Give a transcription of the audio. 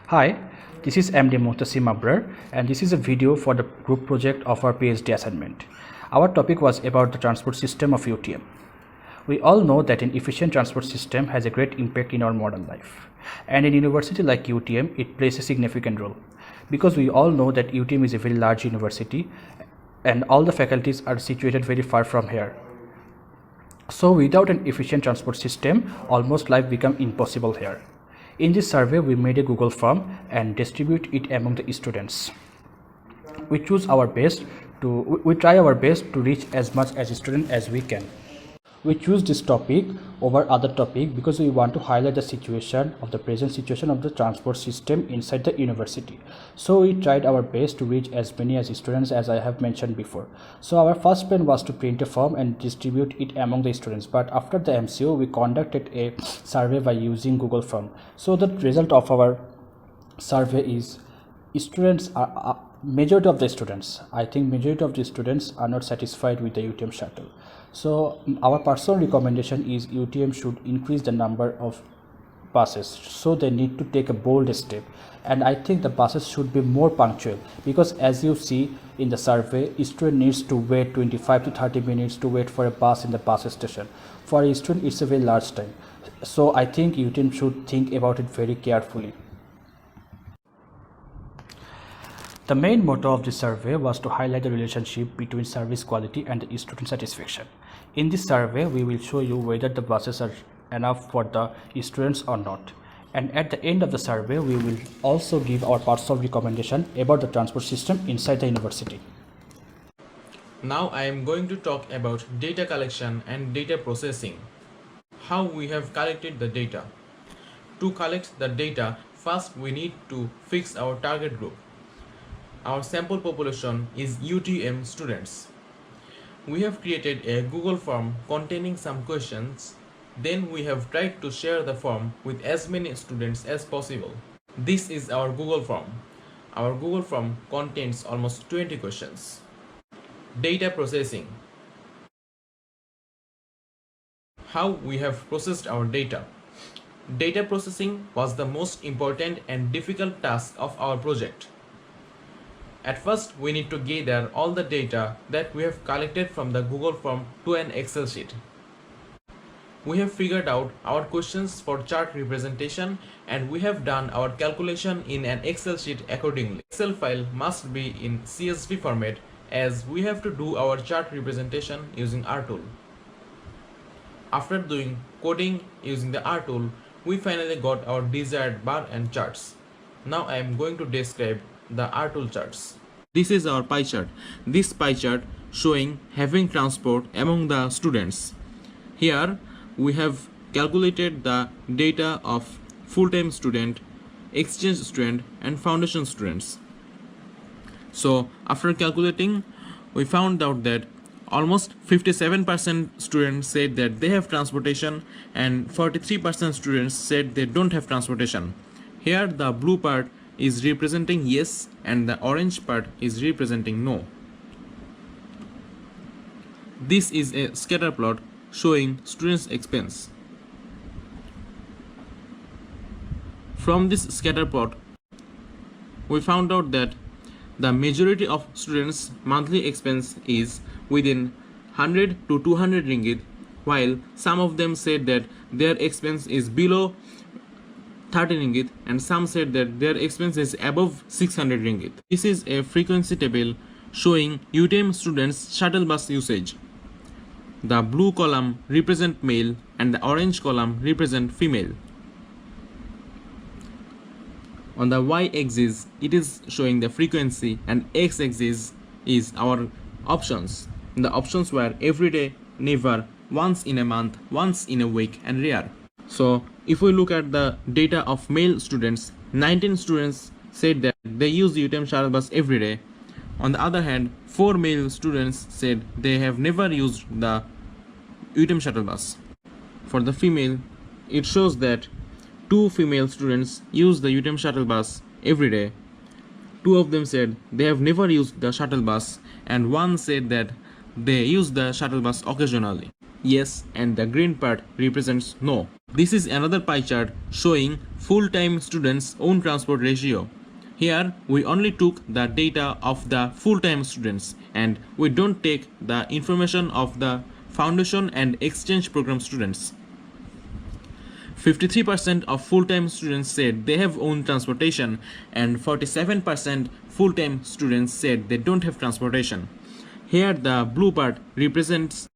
Hi, this is MD Mohtasim Abrar, and this is a video for the group project of our PhD assignment. Our topic was about the transport system of UTM. We all know that an efficient transport system has a great impact in our modern life. And in a university like UTM, it plays a significant role. Because we all know that UTM is a very large university and all the faculties are situated very far from here. So without an efficient transport system, almost life becomes impossible here. In this survey, we made a Google form and distribute it among the students. We try our best to reach as much as student as we can. We choose this topic over other topic because we want to highlight the present situation of the transport system inside the university. So we tried our best to reach as many as students as I have mentioned before. So our first plan was to print a form and distribute it among the students. But after the MCO, we conducted a survey by using Google form. So the result of our survey is majority of the students are not satisfied with the UTM shuttle. So our personal recommendation is UTM should increase the number of buses, so they need to take a bold step, and I think the buses should be more punctual, because as you see in the survey, a student needs to wait 25 to 30 minutes to wait for a bus in the bus station. For a student, it's a very large time. So I think UTM should think about it very carefully. The main motto of this survey was to highlight the relationship between service quality and the student satisfaction. In this survey, we will show you whether the buses are enough for the students or not. And at the end of the survey, we will also give our personal recommendation about the transport system inside the university. Now I am going to talk about data collection and data processing. How we have collected the data. To collect the data, first we need to fix our target group. Our sample population is UTM students. We have created a Google form containing some questions. Then we have tried to share the form with as many students as possible. This is our Google form. Our Google form contains almost 20 questions. Data processing. How we have processed our data. Data processing was the most important and difficult task of our project. At first, we need to gather all the data that we have collected from the Google form to an Excel sheet. We have figured out our questions for chart representation, and we have done our calculation in an Excel sheet accordingly. Excel file must be in CSV format, as we have to do our chart representation using R tool. After doing coding using the R tool, we finally got our desired bar and charts. Now I am going to describe the R tool charts. This is our pie chart. This pie chart showing having transport among the students. Here we have calculated the data of full-time student, exchange student and foundation students. So after calculating, we found out that almost 57% students said that they have transportation and 43% students said they don't have transportation. Here the blue part is representing yes and the orange part is representing no. This is a scatter plot showing students' expense. From this scatter plot, we found out that the majority of students' monthly expense is within 100 to 200 ringgit, while some of them said that their expense is below 30 ringgit and some said that their expense is above 600 ringgit. This is a frequency table showing UTM students' shuttle bus usage. The blue column represent male and the orange column represent female. On the y-axis, it is showing the frequency, and x-axis is our options. The options were everyday, never, once in a month, once in a week and rare. So if we look at the data of male students, 19 students said that they use UTM shuttle bus every day. On the other hand, 4 male students said they have never used the UTM shuttle bus. For the female, it shows that 2 female students use the UTM shuttle bus every day. 2 of them said they have never used the shuttle bus, and 1 said that they use the shuttle bus occasionally. Yes, and the green part represents no. This is another pie chart showing full-time students' own transport ratio. Here we only took the data of the full-time students and we don't take the information of the foundation and exchange program students. 53% of full-time students said they have own transportation and 47% full-time students said they don't have transportation. Here the blue part represents